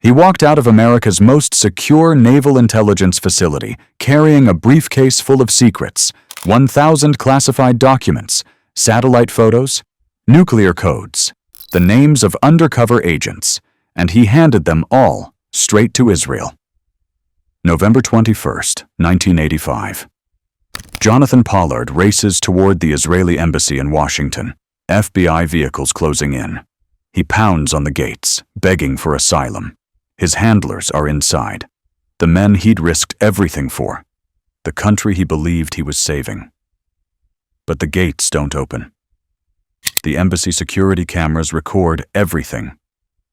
He walked out of America's most secure naval intelligence facility, carrying a briefcase full of secrets, 1,000 classified documents, satellite photos, nuclear codes, the names of undercover agents, and he handed them all straight to Israel. November 21st, 1985. Jonathan Pollard races toward the Israeli embassy in Washington, FBI vehicles closing in. He pounds on the gates, begging for asylum. His handlers are inside, the men he'd risked everything for, the country he believed he was saving. But the gates don't open. The embassy security cameras record everything.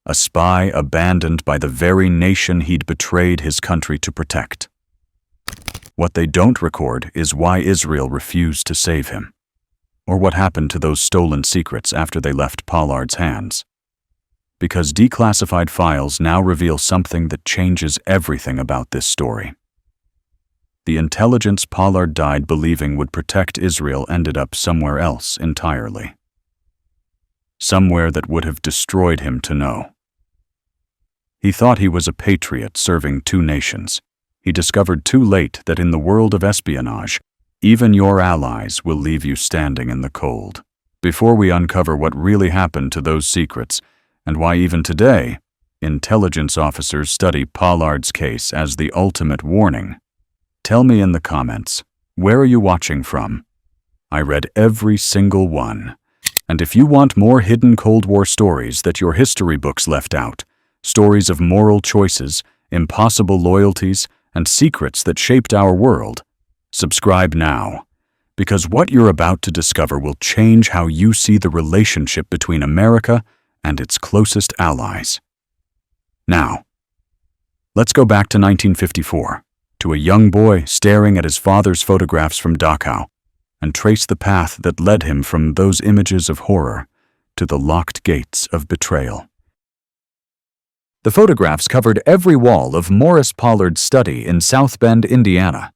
A spy abandoned by the very nation he'd betrayed his country to protect. What they don't record is why Israel refused to save him, or what happened to those stolen secrets after they left Pollard's hands. Because declassified files now reveal something that changes everything about this story. The intelligence Pollard died believing would protect Israel ended up somewhere else entirely. Somewhere that would have destroyed him to know. He thought he was a patriot serving two nations. He discovered too late that in the world of espionage, even your allies will leave you standing in the cold. Before we uncover what really happened to those secrets, and why even today, intelligence officers study Pollard's case as the ultimate warning. Tell me in the comments, where are you watching from? I read every single one. And if you want more hidden Cold War stories that your history books left out, stories of moral choices, impossible loyalties, and secrets that shaped our world, subscribe now. Because what you're about to discover will change how you see the relationship between America and its closest allies. Now, let's go back to 1954, to a young boy staring at his father's photographs from Dachau, and trace the path that led him from those images of horror to the locked gates of betrayal. The photographs covered every wall of Morris Pollard's study in South Bend, Indiana.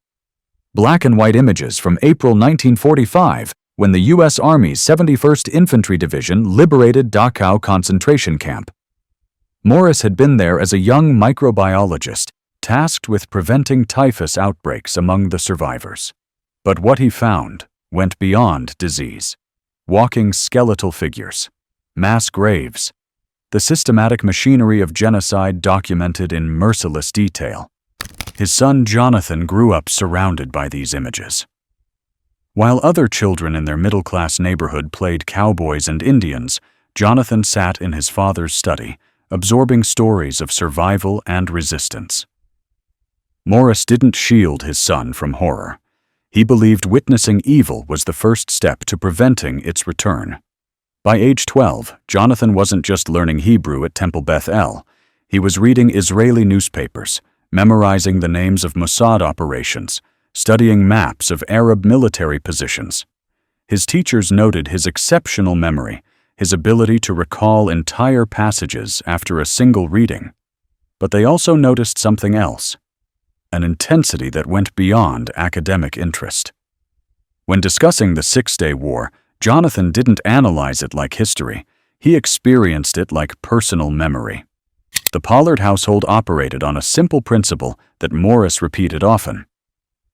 Black and white images from April 1945, when the U.S. Army's 71st Infantry Division liberated Dachau concentration camp. Morris had been there as a young microbiologist, tasked with preventing typhus outbreaks among the survivors. But what he found went beyond disease. Walking skeletal figures, mass graves, the systematic machinery of genocide documented in merciless detail. His son Jonathan grew up surrounded by these images. While other children in their middle-class neighborhood played cowboys and Indians, Jonathan sat in his father's study, absorbing stories of survival and resistance. Morris didn't shield his son from horror. He believed witnessing evil was the first step to preventing its return. By age 12, Jonathan wasn't just learning Hebrew at Temple Beth El. He was reading Israeli newspapers, memorizing the names of Mossad operations, studying maps of Arab military positions. His teachers noted his exceptional memory, his ability to recall entire passages after a single reading. But they also noticed something else, an intensity that went beyond academic interest. When discussing the Six-Day War, Jonathan didn't analyze it like history. He experienced it like personal memory. The Pollard household operated on a simple principle that Morris repeated often.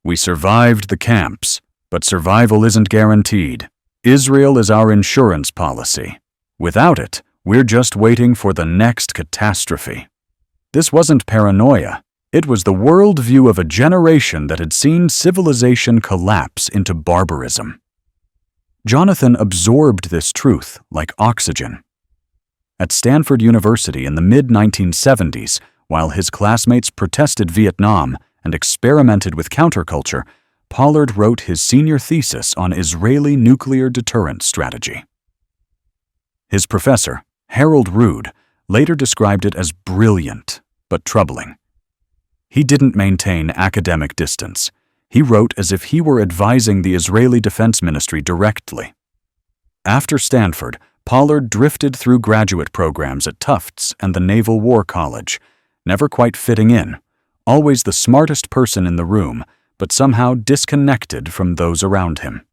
We survived the camps, but survival isn't guaranteed. Israel is our insurance policy. Without it, we're just waiting for the next catastrophe. This wasn't paranoia. It was the worldview of a generation that had seen civilization collapse into barbarism. Jonathan absorbed this truth like oxygen. At Stanford University in the mid-1970s, while his classmates protested Vietnam and experimented with counterculture, Pollard wrote his senior thesis on Israeli nuclear deterrent strategy. His professor, Harold Rood, later described it as brilliant but troubling. He didn't maintain academic distance. He wrote as if he were advising the Israeli Defense Ministry directly. After Stanford, Pollard drifted through graduate programs at Tufts and the Naval War College, never quite fitting in, always the smartest person in the room, but somehow disconnected from those around him.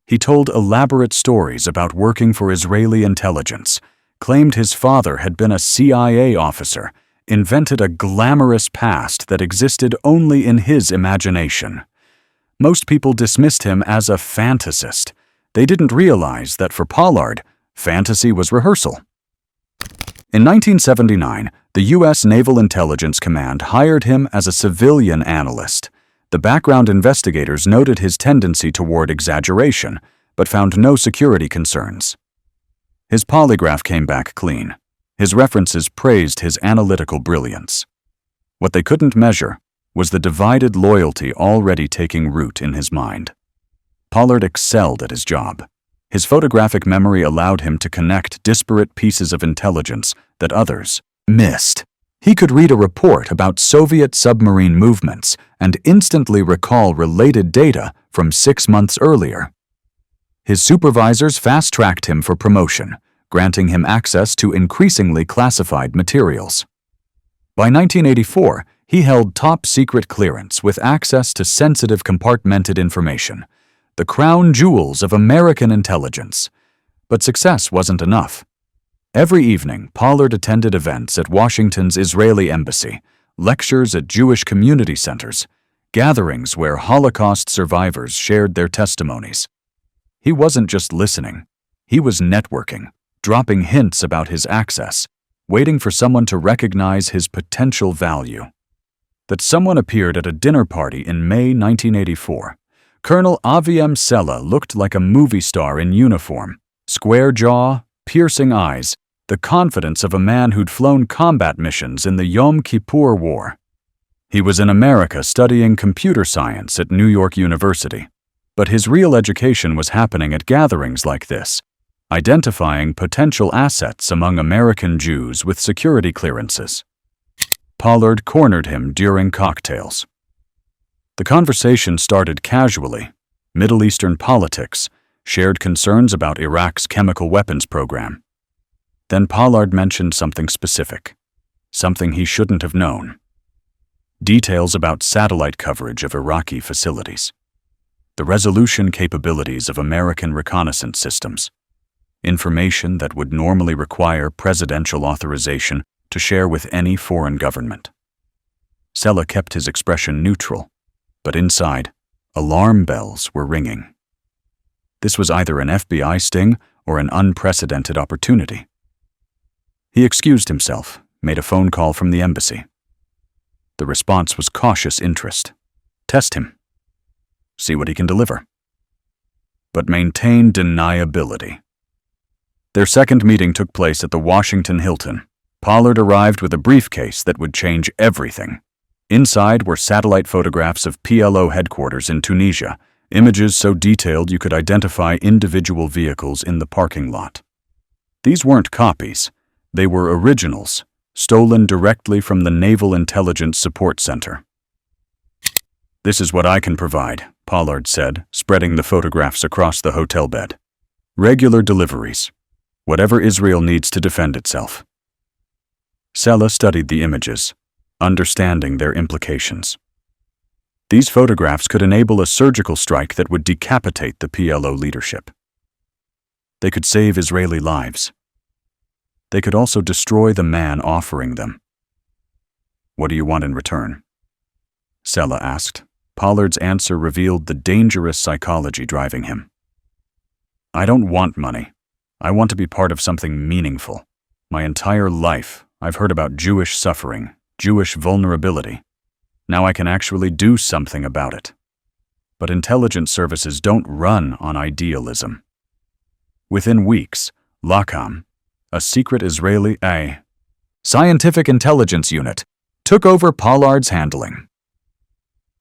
He told elaborate stories about working for Israeli intelligence, claimed his father had been a CIA officer, invented a glamorous past that existed only in his imagination. Most people dismissed him as a fantasist. They didn't realize that for Pollard, fantasy was rehearsal. In 1979, the U.S. Naval Intelligence Command hired him as a civilian analyst. The background investigators noted his tendency toward exaggeration, but found no security concerns. His polygraph came back clean. His references praised his analytical brilliance. What they couldn't measure was the divided loyalty already taking root in his mind. Pollard excelled at his job. His photographic memory allowed him to connect disparate pieces of intelligence that others missed. He could read a report about Soviet submarine movements and instantly recall related data from 6 months earlier. His supervisors fast-tracked him for promotion, granting him access to increasingly classified materials. By 1984, he held top-secret clearance with access to sensitive compartmented information, the crown jewels of American intelligence. But success wasn't enough. Every evening, Pollard attended events at Washington's Israeli embassy, lectures at Jewish community centers, gatherings where Holocaust survivors shared their testimonies. He wasn't just listening. He was networking, dropping hints about his access, waiting for someone to recognize his potential value. That someone appeared at a dinner party in May 1984. Colonel Aviem Sella looked like a movie star in uniform, square jaw, piercing eyes, the confidence of a man who'd flown combat missions in the Yom Kippur War. He was in America studying computer science at New York University, but his real education was happening at gatherings like this, identifying potential assets among American Jews with security clearances. Pollard cornered him during cocktails. The conversation started casually: Middle Eastern politics, shared concerns about Iraq's chemical weapons program. Then Pollard mentioned something specific, something he shouldn't have known. Details about satellite coverage of Iraqi facilities, the resolution capabilities of American reconnaissance systems, information that would normally require presidential authorization to share with any foreign government. Sella kept his expression neutral, but inside, alarm bells were ringing. This was either an FBI sting or an unprecedented opportunity. He excused himself, made a phone call from the embassy. The response was cautious interest. Test him. See what he can deliver. But maintain deniability. Their second meeting took place at the Washington Hilton. Pollard arrived with a briefcase that would change everything. Inside were satellite photographs of PLO headquarters in Tunisia, images so detailed you could identify individual vehicles in the parking lot. These weren't copies. They were originals, stolen directly from the Naval Intelligence Support Center. "This is what I can provide," Pollard said, spreading the photographs across the hotel bed. "Regular deliveries. Whatever Israel needs to defend itself." Sella studied the images, understanding their implications. These photographs could enable a surgical strike that would decapitate the PLO leadership. They could save Israeli lives. They could also destroy the man offering them. "What do you want in return?" Sella asked. Pollard's answer revealed the dangerous psychology driving him. "I don't want money. I want to be part of something meaningful. My entire life, I've heard about Jewish suffering, Jewish vulnerability. Now I can actually do something about it. But intelligence services don't run on idealism." Within weeks, Lakam, a secret Israeli scientific intelligence unit, took over Pollard's handling.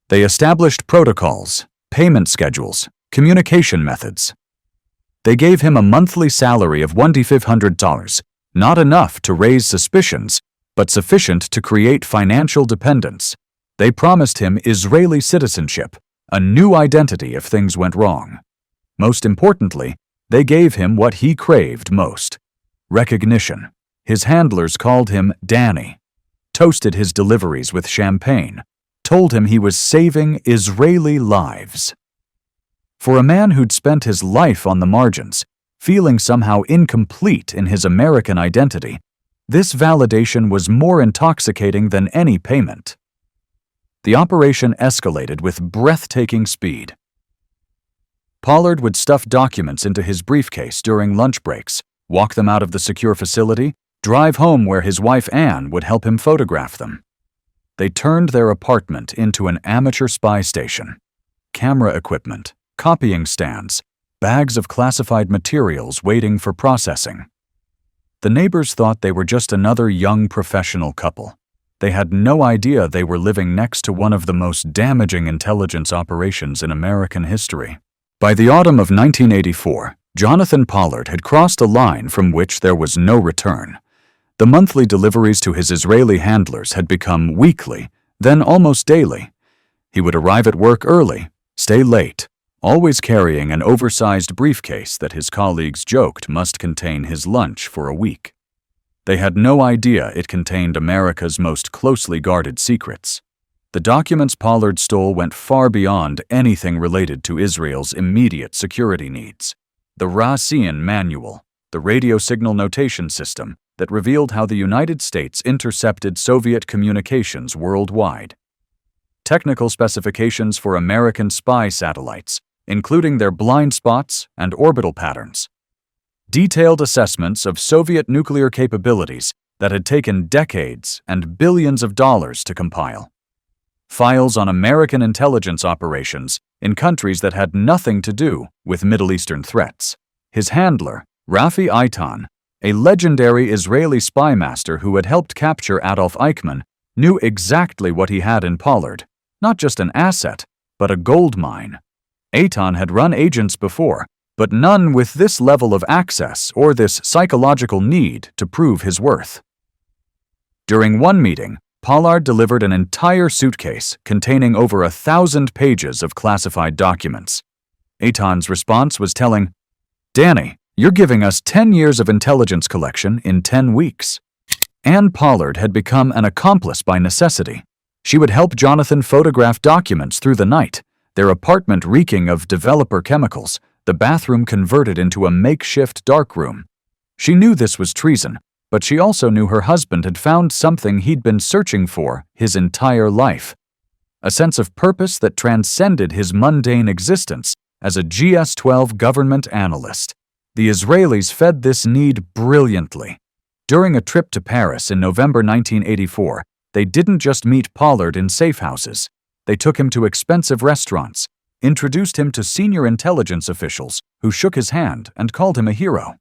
They established protocols, payment schedules, communication methods. They gave him a monthly salary of $1,500, not enough to raise suspicions, but sufficient to create financial dependence. They promised him Israeli citizenship, a new identity if things went wrong. Most importantly, they gave him what he craved most: recognition. His handlers called him Danny, toasted his deliveries with champagne, told him he was saving Israeli lives. For a man who'd spent his life on the margins, feeling somehow incomplete in his American identity, This validation was more intoxicating than any payment. The operation escalated with breathtaking speed. Pollard would stuff documents into his briefcase during lunch breaks, walk them out of the secure facility, drive home where his wife Anne would help him photograph them. They turned their apartment into an amateur spy station. Camera equipment, copying stands, bags of classified materials waiting for processing. The neighbors thought they were just another young professional couple. They had no idea they were living next to one of the most damaging intelligence operations in American history. By the autumn of 1984, Jonathan Pollard had crossed a line from which there was no return. The monthly deliveries to his Israeli handlers had become weekly, then almost daily. He would arrive at work early, stay late, always carrying an oversized briefcase that his colleagues joked must contain his lunch for a week. They had no idea it contained America's most closely guarded secrets. The documents Pollard stole went far beyond anything related to Israel's immediate security needs. The Ra-Cian Manual, the radio signal notation system that revealed how the United States intercepted Soviet communications worldwide. Technical specifications for American spy satellites, including their blind spots and orbital patterns. Detailed assessments of Soviet nuclear capabilities that had taken decades and billions of dollars to compile. Files on American intelligence operations in countries that had nothing to do with Middle Eastern threats. His handler, Rafi Eitan, a legendary Israeli spy master who had helped capture Adolf Eichmann, knew exactly what he had in Pollard, not just an asset, but a gold mine. Eitan had run agents before, but none with this level of access or this psychological need to prove his worth. During one meeting, Pollard delivered an entire suitcase containing over 1,000 pages of classified documents. Eitan's response was telling, "Danny, you're giving us 10 years of intelligence collection in 10 weeks." Anne Pollard had become an accomplice by necessity. She would help Jonathan photograph documents through the night, their apartment reeking of developer chemicals, the bathroom converted into a makeshift darkroom. She knew this was treason, but she also knew her husband had found something he'd been searching for his entire life. A sense of purpose that transcended his mundane existence as a GS-12 government analyst. The Israelis fed this need brilliantly. During a trip to Paris in November 1984, they didn't just meet Pollard in safe houses. They took him to expensive restaurants, introduced him to senior intelligence officials who shook his hand and called him a hero.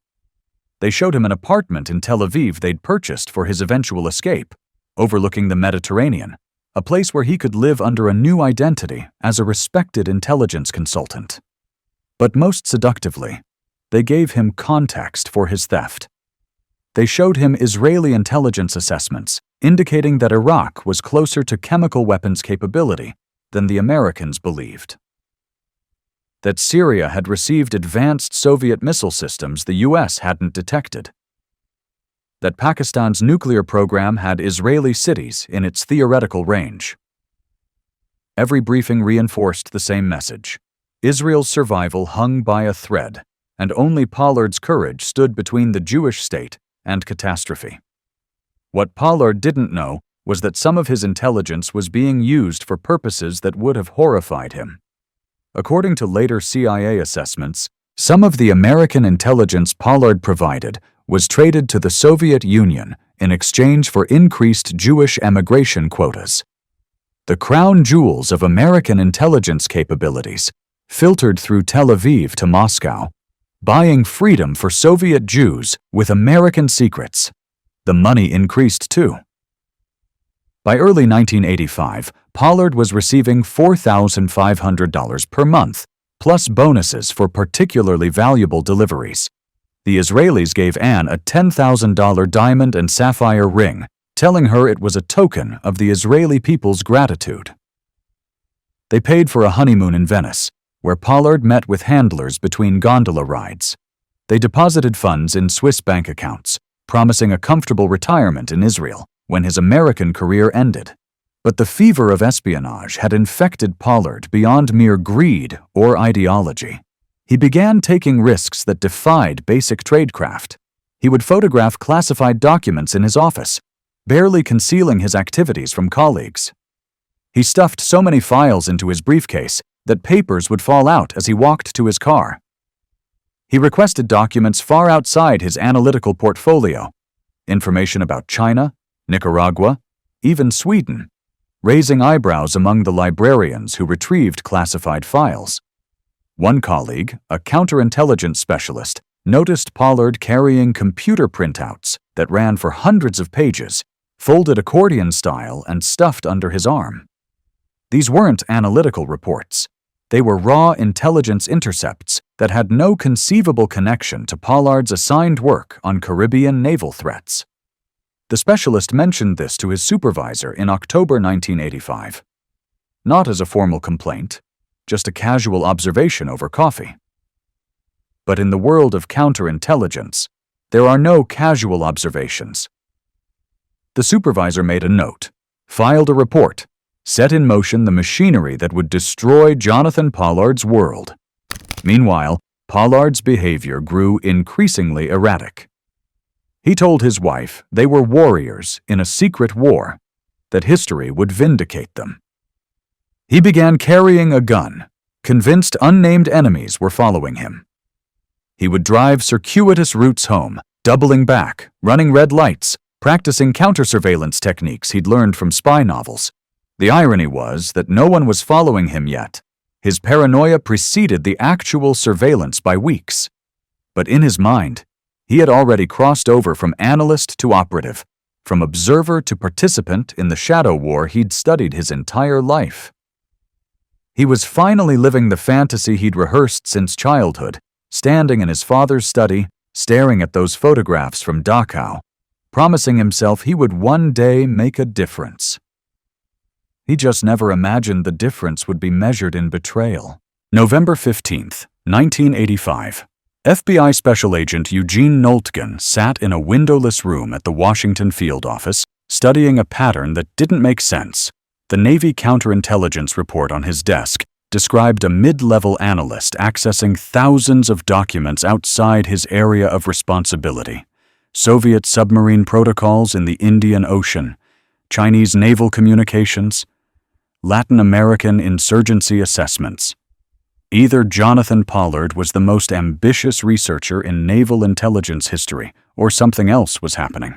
They showed him an apartment in Tel Aviv they'd purchased for his eventual escape, overlooking the Mediterranean, a place where he could live under a new identity as a respected intelligence consultant. But most seductively, they gave him context for his theft. They showed him Israeli intelligence assessments indicating that Iraq was closer to chemical weapons capability than the Americans believed. That Syria had received advanced Soviet missile systems the U.S. hadn't detected. That Pakistan's nuclear program had Israeli cities in its theoretical range. Every briefing reinforced the same message. Israel's survival hung by a thread, and only Pollard's courage stood between the Jewish state and catastrophe. What Pollard didn't know was that some of his intelligence was being used for purposes that would have horrified him. According to later CIA assessments, some of the American intelligence Pollard provided was traded to the Soviet Union in exchange for increased Jewish emigration quotas. The crown jewels of American intelligence capabilities filtered through Tel Aviv to Moscow, buying freedom for Soviet Jews with American secrets. The money increased too. By early 1985, Pollard was receiving $4,500 per month, plus bonuses for particularly valuable deliveries. The Israelis gave Anne a $10,000 diamond and sapphire ring, telling her it was a token of the Israeli people's gratitude. They paid for a honeymoon in Venice, where Pollard met with handlers between gondola rides. They deposited funds in Swiss bank accounts, promising a comfortable retirement in Israel when his American career ended. But the fever of espionage had infected Pollard beyond mere greed or ideology. He began taking risks that defied basic tradecraft. He would photograph classified documents in his office, barely concealing his activities from colleagues. He stuffed so many files into his briefcase that papers would fall out as he walked to his car. He requested documents far outside his analytical portfolio, information about China, Nicaragua, even Sweden, raising eyebrows among the librarians who retrieved classified files. One colleague, a counterintelligence specialist, noticed Pollard carrying computer printouts that ran for hundreds of pages, folded accordion style and stuffed under his arm. These weren't analytical reports. They were raw intelligence intercepts that had no conceivable connection to Pollard's assigned work on Caribbean naval threats. The specialist mentioned this to his supervisor in October 1985. Not as a formal complaint, just a casual observation over coffee. But in the world of counterintelligence, there are no casual observations. The supervisor made a note, filed a report, set in motion the machinery that would destroy Jonathan Pollard's world. Meanwhile, Pollard's behavior grew increasingly erratic. He told his wife they were warriors in a secret war, that history would vindicate them. He began carrying a gun, convinced unnamed enemies were following him. He would drive circuitous routes home, doubling back, running red lights, practicing counter-surveillance techniques he'd learned from spy novels. The irony was that no one was following him yet. His paranoia preceded the actual surveillance by weeks. But in his mind, he had already crossed over from analyst to operative, from observer to participant in the shadow war he'd studied his entire life. He was finally living the fantasy he'd rehearsed since childhood, standing in his father's study, staring at those photographs from Dachau, promising himself he would one day make a difference. He just never imagined the difference would be measured in betrayal. November 15th, 1985. FBI Special Agent Eugene Noltgen sat in a windowless room at the Washington field office, studying a pattern that didn't make sense. The Navy counterintelligence report on his desk described a mid-level analyst accessing thousands of documents outside his area of responsibility. Soviet submarine protocols in the Indian Ocean, Chinese naval communications, Latin American insurgency assessments. Either Jonathan Pollard was the most ambitious researcher in naval intelligence history, or something else was happening.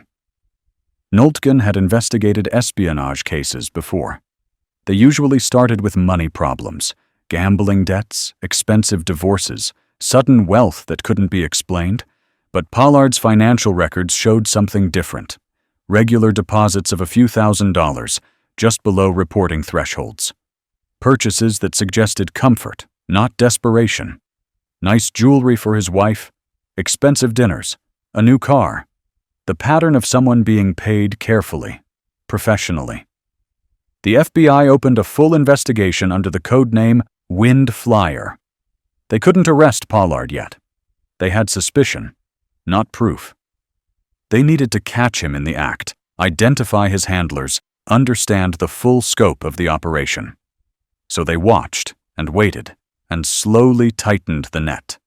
Noltgen had investigated espionage cases before. They usually started with money problems, gambling debts, expensive divorces, sudden wealth that couldn't be explained. But Pollard's financial records showed something different. Regular deposits of a few $1,000s, just below reporting thresholds. Purchases that suggested comfort, not desperation. Nice jewelry for his wife, expensive dinners, a new car. The pattern of someone being paid carefully, professionally. The FBI opened a full investigation under the code name Wind Flyer. They couldn't arrest Pollard yet. They had suspicion, not proof. They needed to catch him in the act, identify his handlers, understand the full scope of the operation. So they watched and waited and slowly tightened the net.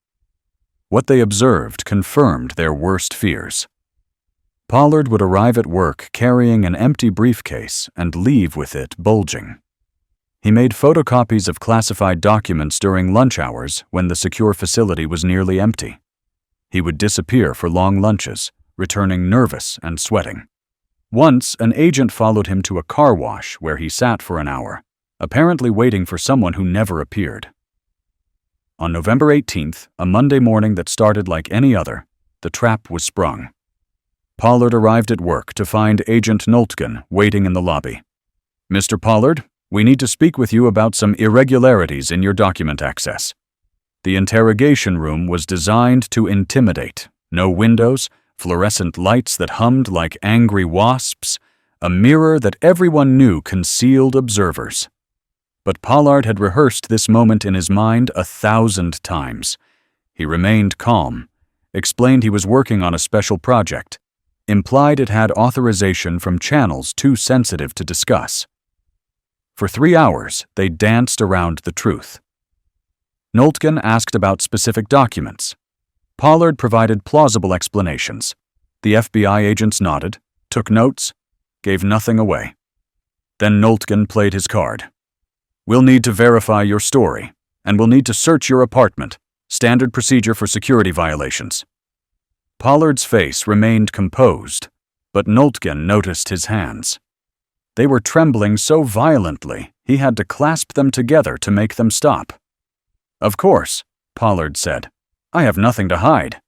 What they observed confirmed their worst fears. Pollard would arrive at work carrying an empty briefcase and leave with it bulging. He made photocopies of classified documents during lunch hours when the secure facility was nearly empty. He would disappear for long lunches, returning nervous and sweating. Once, an agent followed him to a car wash where he sat for an hour, apparently waiting for someone who never appeared. On November 18th, a Monday morning that started like any other, the trap was sprung. Pollard arrived at work to find Agent Noltgen waiting in the lobby. "Mr. Pollard, we need to speak with you about some irregularities in your document access." The interrogation room was designed to intimidate. No windows, fluorescent lights that hummed like angry wasps, a mirror that everyone knew concealed observers. But Pollard had rehearsed this moment in his mind 1,000 times. He remained calm, explained he was working on a special project, implied it had authorization from channels too sensitive to discuss. For 3 hours, they danced around the truth. Noltgen asked about specific documents. Pollard provided plausible explanations, The FBI agents nodded, took notes, gave nothing away. Then Noltgen played his card. "We'll need to verify your story, and we'll need to search your apartment. Standard procedure for security violations." Pollard's face remained composed, but Noltgen noticed his hands. They were trembling so violently he had to clasp them together to make them stop. "Of course," Pollard said. "I have nothing to hide."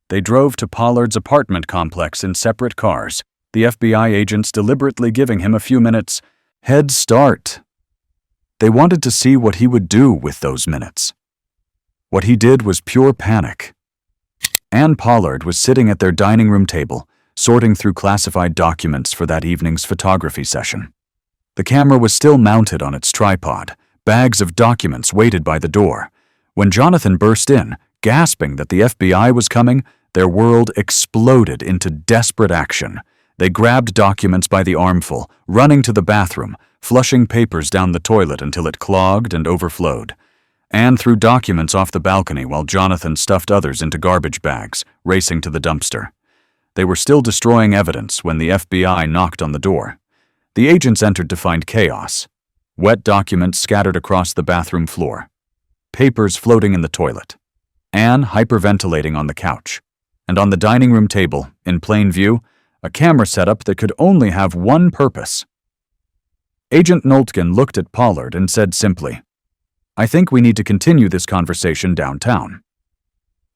They drove to Pollard's apartment complex in separate cars, the FBI agents deliberately giving him a few minutes head start. They wanted to see what he would do with those minutes. What he did was pure panic. Ann Pollard was sitting at their dining room table, sorting through classified documents for that evening's photography session. The camera was still mounted on its tripod. Bags of documents waited by the door. When Jonathan burst in, gasping that the FBI was coming, their world exploded into desperate action. They grabbed documents by the armful, running to the bathroom, flushing papers down the toilet until it clogged and overflowed. Ann threw documents off the balcony while Jonathan stuffed others into garbage bags, racing to the dumpster. They were still destroying evidence when the FBI knocked on the door. The agents entered to find chaos. Wet documents scattered across the bathroom floor. Papers floating in the toilet. Ann hyperventilating on the couch. And on the dining room table, in plain view, a camera setup that could only have one purpose. Agent Noltgen looked at Pollard and said simply, "I think we need to continue this conversation downtown."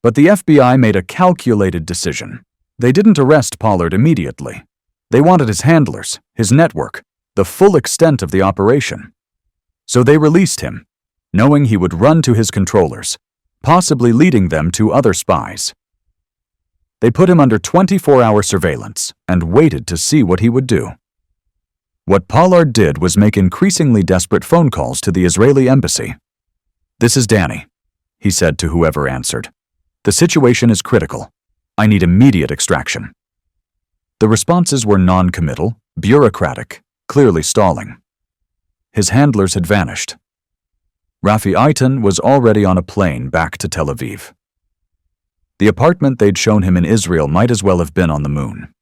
But the FBI made a calculated decision. They didn't arrest Pollard immediately. They wanted his handlers, his network, the full extent of the operation. So they released him, knowing he would run to his controllers, possibly leading them to other spies. They put him under 24-hour surveillance and waited to see what he would do. What Pollard did was make increasingly desperate phone calls to the Israeli embassy. "This is Danny," he said to whoever answered. "The situation is critical. I need immediate extraction." The responses were non-committal, bureaucratic, clearly stalling. His handlers had vanished. Rafi Eitan was already on a plane back to Tel Aviv. The apartment they'd shown him in Israel might as well have been on the moon.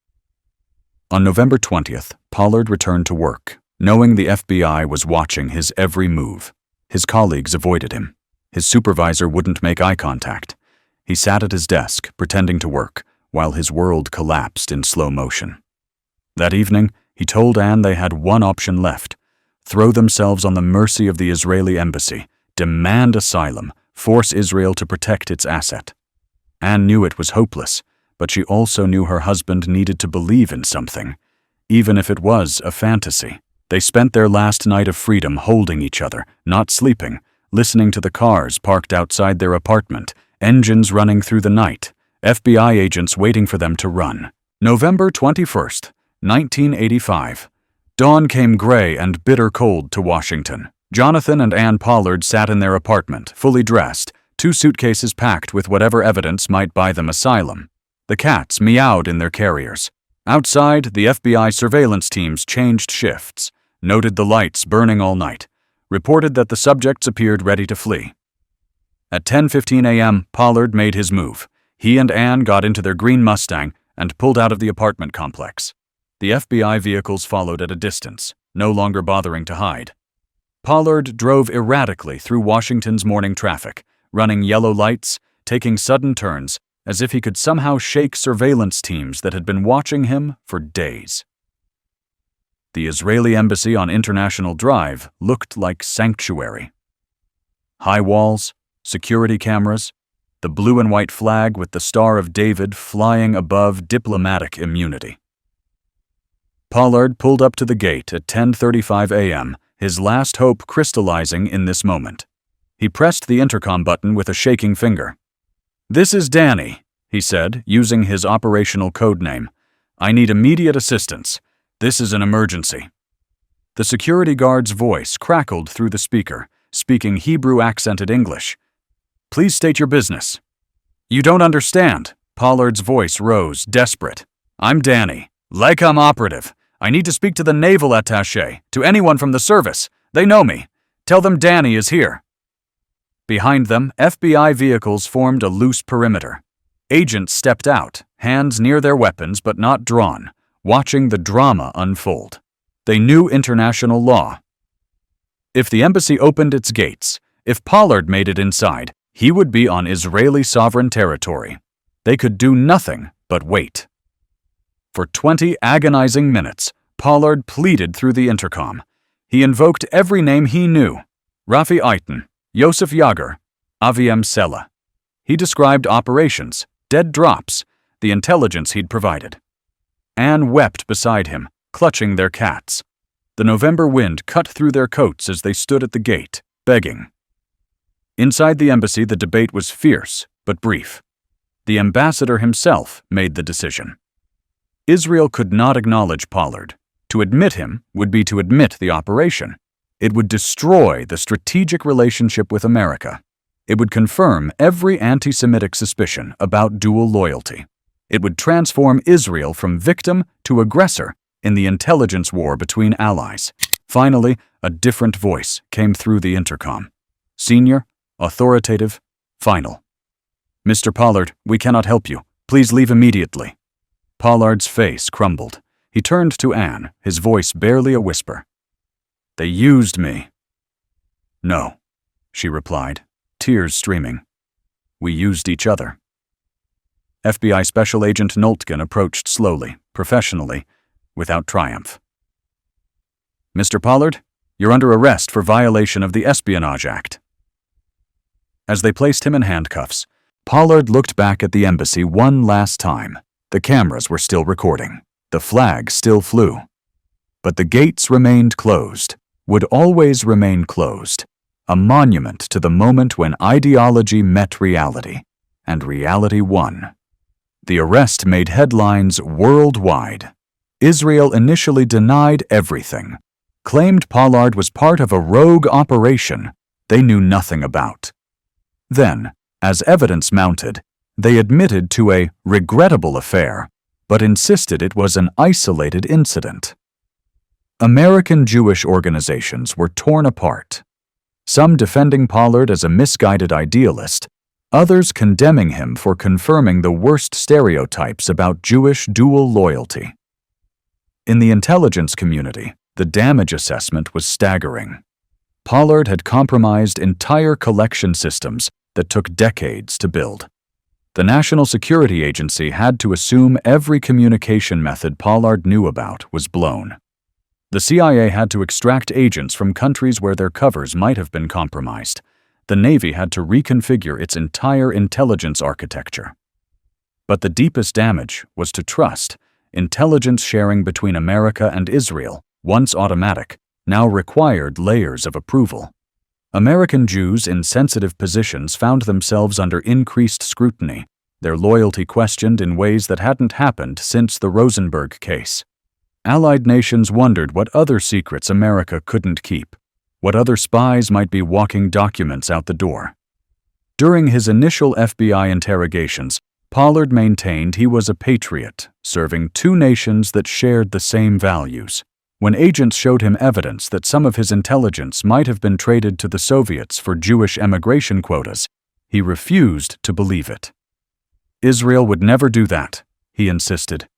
On November 20th, Pollard returned to work, knowing the FBI was watching his every move. His colleagues avoided him. His supervisor wouldn't make eye contact. He sat at his desk, pretending to work, while his world collapsed in slow motion. That evening, he told Ann they had one option left: throw themselves on the mercy of the Israeli embassy, demand asylum, force Israel to protect its asset. Ann knew it was hopeless, but she also knew her husband needed to believe in something, even if it was a fantasy. They spent their last night of freedom holding each other, not sleeping, listening to the cars parked outside their apartment, engines running through the night, FBI agents waiting for them to run. November 21st, 1985. Dawn came gray and bitter cold to Washington. Jonathan and Ann Pollard sat in their apartment, fully dressed, 2 suitcases packed with whatever evidence might buy them asylum. The cats meowed in their carriers. Outside, the FBI surveillance teams changed shifts, noted the lights burning all night, reported that the subjects appeared ready to flee. At 10:15 a.m., Pollard made his move. He and Ann got into their green Mustang and pulled out of the apartment complex. The FBI vehicles followed at a distance, no longer bothering to hide. Pollard drove erratically through Washington's morning traffic, running yellow lights, taking sudden turns, as if he could somehow shake surveillance teams that had been watching him for days. The Israeli embassy on International Drive looked like sanctuary. High walls, security cameras, the blue and white flag with the Star of David flying above diplomatic immunity. Pollard pulled up to the gate at 10:35 a.m., his last hope crystallizing in this moment. He pressed the intercom button with a shaking finger. "This is Danny," he said, using his operational code name. "I need immediate assistance. This is an emergency." The security guard's voice crackled through the speaker, speaking Hebrew-accented English. "Please state your business." "You don't understand." Pollard's voice rose, desperate. "I'm Danny, LECOM operative. I need to speak to the naval attaché, to anyone from the service. They know me. Tell them Danny is here." Behind them, FBI vehicles formed a loose perimeter. Agents stepped out, hands near their weapons but not drawn, watching the drama unfold. They knew international law. If the embassy opened its gates, if Pollard made it inside, he would be on Israeli sovereign territory. They could do nothing but wait. For 20 agonizing minutes, Pollard pleaded through the intercom. He invoked every name he knew: Rafi Eitan, Yosef Yager, Aviem Sela. He described operations, dead drops, the intelligence he'd provided. Anne wept beside him, clutching their cats. The November wind cut through their coats as they stood at the gate, begging. Inside the embassy, the debate was fierce, but brief. The ambassador himself made the decision. Israel could not acknowledge Pollard. To admit him would be to admit the operation. It would destroy the strategic relationship with America. It would confirm every anti-Semitic suspicion about dual loyalty. It would transform Israel from victim to aggressor in the intelligence war between allies. Finally, a different voice came through the intercom. Senior, authoritative, final. "Mr. Pollard, we cannot help you. Please leave immediately." Pollard's face crumbled. He turned to Anne, his voice barely a whisper. "They used me." "No," she replied, tears streaming. "We used each other." FBI Special Agent Noltgen approached slowly, professionally, without triumph. "Mr. Pollard, you're under arrest for violation of the Espionage Act." As they placed him in handcuffs, Pollard looked back at the embassy one last time. The cameras were still recording. The flag still flew. But the gates remained closed, would always remain closed, a monument to the moment when ideology met reality, and reality won. The arrest made headlines worldwide. Israel initially denied everything, claimed Pollard was part of a rogue operation they knew nothing about. Then, as evidence mounted, they admitted to a regrettable affair, but insisted it was an isolated incident. American Jewish organizations were torn apart, some defending Pollard as a misguided idealist, others condemning him for confirming the worst stereotypes about Jewish dual loyalty. In the intelligence community, the damage assessment was staggering. Pollard had compromised entire collection systems that took decades to build. The National Security Agency had to assume every communication method Pollard knew about was blown. The CIA had to extract agents from countries where their covers might have been compromised. The Navy had to reconfigure its entire intelligence architecture. But the deepest damage was to trust. Intelligence sharing between America and Israel, once automatic, now required layers of approval. American Jews in sensitive positions found themselves under increased scrutiny, their loyalty questioned in ways that hadn't happened since the Rosenberg case. Allied nations wondered what other secrets America couldn't keep, what other spies might be walking documents out the door. During his initial FBI interrogations, Pollard maintained he was a patriot, serving two nations that shared the same values. When agents showed him evidence that some of his intelligence might have been traded to the Soviets for Jewish emigration quotas, he refused to believe it. "Israel would never do that," he insisted.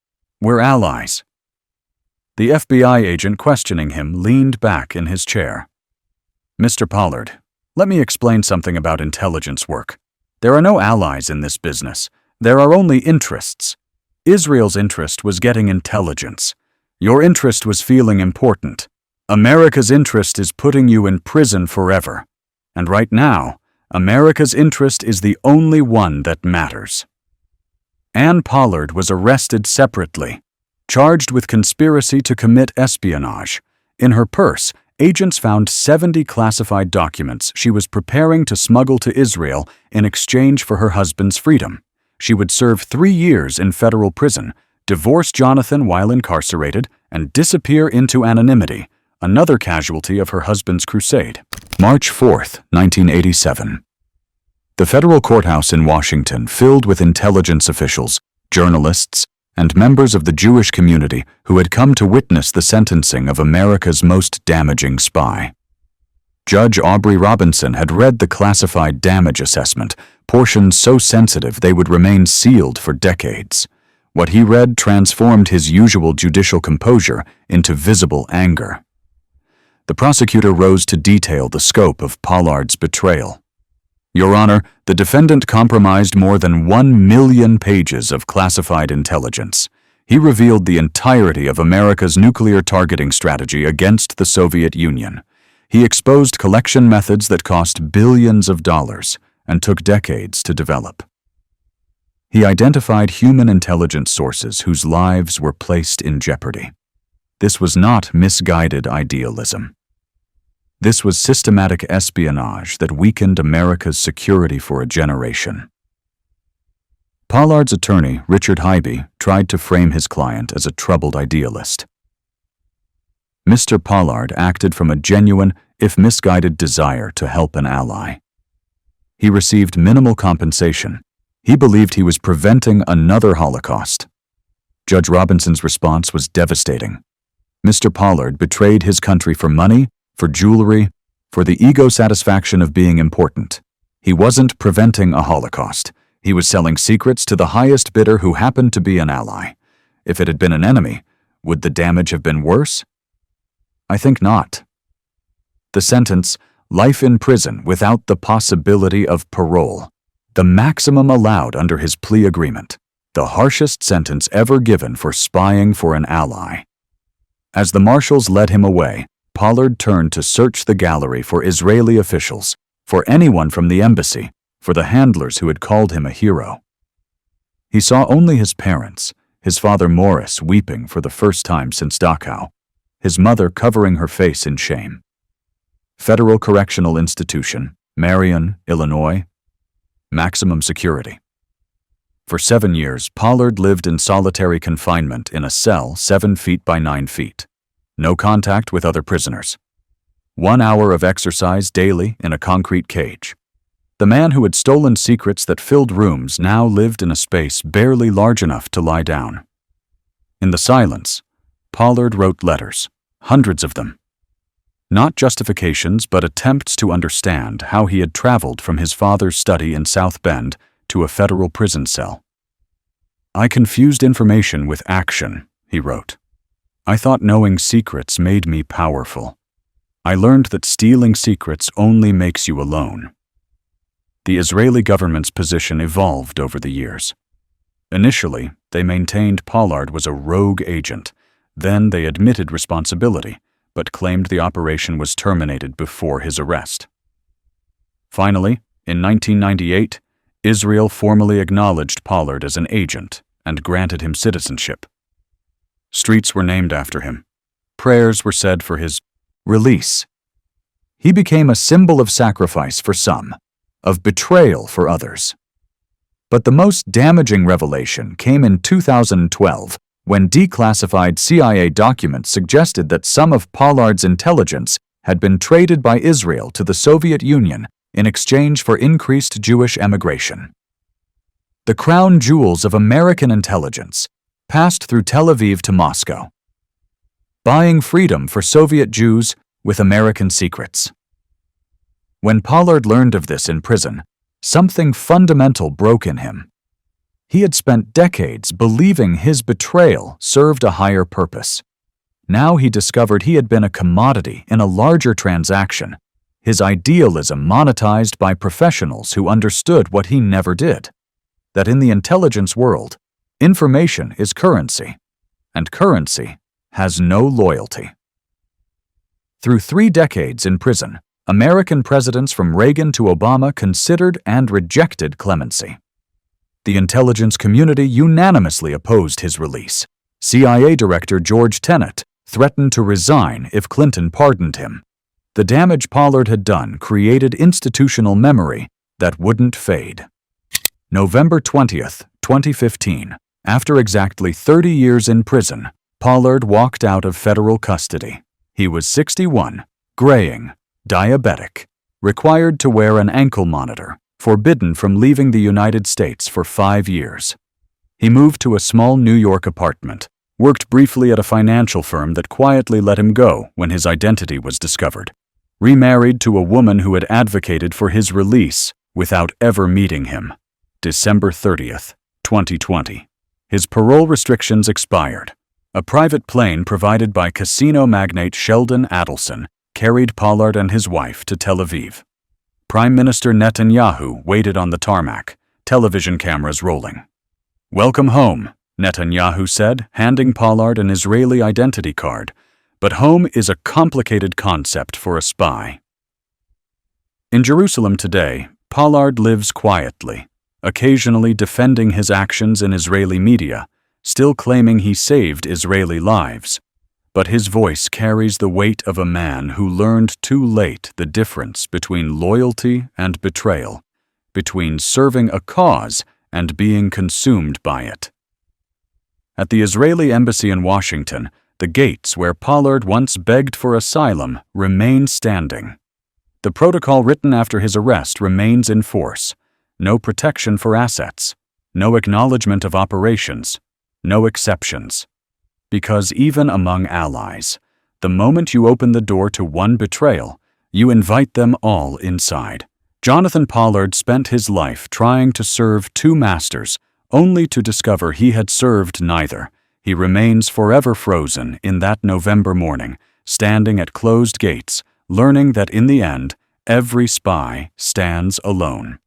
"We're allies." The FBI agent questioning him leaned back in his chair. "Mr. Pollard, let me explain something about intelligence work. There are no allies in this business. There are only interests. Israel's interest was getting intelligence. Your interest was feeling important. America's interest is putting you in prison forever. And right now, America's interest is the only one that matters." Anne Pollard was arrested separately, charged with conspiracy to commit espionage. In her purse, agents found 70 classified documents she was preparing to smuggle to Israel in exchange for her husband's freedom. She would serve 3 years in federal prison, divorce Jonathan while incarcerated, and disappear into anonymity, another casualty of her husband's crusade. March 4, 1987. The federal courthouse in Washington filled with intelligence officials, journalists, and members of the Jewish community who had come to witness the sentencing of America's most damaging spy. Judge Aubrey Robinson had read the classified damage assessment, portions so sensitive they would remain sealed for decades. What he read transformed his usual judicial composure into visible anger. The prosecutor rose to detail the scope of Pollard's betrayal. Your Honor, the defendant compromised more than 1 million pages of classified intelligence. He revealed the entirety of America's nuclear targeting strategy against the Soviet Union. He exposed collection methods that cost billions of dollars and took decades to develop. He identified human intelligence sources whose lives were placed in jeopardy. This was not misguided idealism. This was systematic espionage that weakened America's security for a generation. Pollard's attorney, Richard Hybe, tried to frame his client as a troubled idealist. Mr. Pollard acted from a genuine, if misguided, desire to help an ally. He received minimal compensation. He believed he was preventing another Holocaust. Judge Robinson's response was devastating. Mr. Pollard betrayed his country for money, for jewelry, for the ego satisfaction of being important. He wasn't preventing a Holocaust. He was selling secrets to the highest bidder who happened to be an ally. If it had been an enemy, would the damage have been worse? I think not. The sentence, life in prison without the possibility of parole, the maximum allowed under his plea agreement, the harshest sentence ever given for spying for an ally. As the marshals led him away, Pollard turned to search the gallery for Israeli officials, for anyone from the embassy, for the handlers who had called him a hero. He saw only his parents, his father Morris weeping for the first time since Dachau, his mother covering her face in shame. Federal Correctional Institution, Marion, Illinois. Maximum security. For 7 years, Pollard lived in solitary confinement in a cell 7 feet by 9 feet. No contact with other prisoners. 1 hour of exercise daily in a concrete cage. The man who had stolen secrets that filled rooms now lived in a space barely large enough to lie down. In the silence, Pollard wrote letters, hundreds of them. Not justifications, but attempts to understand how he had traveled from his father's study in South Bend to a federal prison cell. I confused information with action, he wrote. I thought knowing secrets made me powerful. I learned that stealing secrets only makes you alone. The Israeli government's position evolved over the years. Initially, they maintained Pollard was a rogue agent. Then they admitted responsibility, but claimed the operation was terminated before his arrest. Finally, in 1998, Israel formally acknowledged Pollard as an agent and granted him citizenship. Streets were named after him. Prayers were said for his release. He became a symbol of sacrifice for some, of betrayal for others. But the most damaging revelation came in 2012 when declassified CIA documents suggested that some of Pollard's intelligence had been traded by Israel to the Soviet Union in exchange for increased Jewish emigration. The crown jewels of American intelligence passed through Tel Aviv to Moscow, buying freedom for Soviet Jews with American secrets. When Pollard learned of this in prison, something fundamental broke in him. He had spent decades believing his betrayal served a higher purpose. Now he discovered he had been a commodity in a larger transaction, his idealism monetized by professionals who understood what he never did, that in the intelligence world, information is currency, and currency has no loyalty. Through 3 decades in prison, American presidents from Reagan to Obama considered and rejected clemency. The intelligence community unanimously opposed his release. CIA Director George Tenet threatened to resign if Clinton pardoned him. The damage Pollard had done created institutional memory that wouldn't fade. November 20th, 2015, after exactly 30 years in prison, Pollard walked out of federal custody. He was 61, graying, diabetic, required to wear an ankle monitor, forbidden from leaving the United States for 5 years. He moved to a small New York apartment, worked briefly at a financial firm that quietly let him go when his identity was discovered, remarried to a woman who had advocated for his release without ever meeting him. December 30th, 2020. His parole restrictions expired. A private plane provided by casino magnate Sheldon Adelson carried Pollard and his wife to Tel Aviv. Prime Minister Netanyahu waited on the tarmac, television cameras rolling. "Welcome home," Netanyahu said, handing Pollard an Israeli identity card. But home is a complicated concept for a spy. In Jerusalem today, Pollard lives quietly, occasionally defending his actions in Israeli media, still claiming he saved Israeli lives. But his voice carries the weight of a man who learned too late the difference between loyalty and betrayal, between serving a cause and being consumed by it. At the Israeli embassy in Washington, the gates where Pollard once begged for asylum remain standing. The protocol written after his arrest remains in force. No protection for assets, no acknowledgement of operations, no exceptions. Because even among allies, the moment you open the door to one betrayal, you invite them all inside. Jonathan Pollard spent his life trying to serve two masters, only to discover he had served neither. He remains forever frozen in that November morning, standing at closed gates, learning that in the end, every spy stands alone.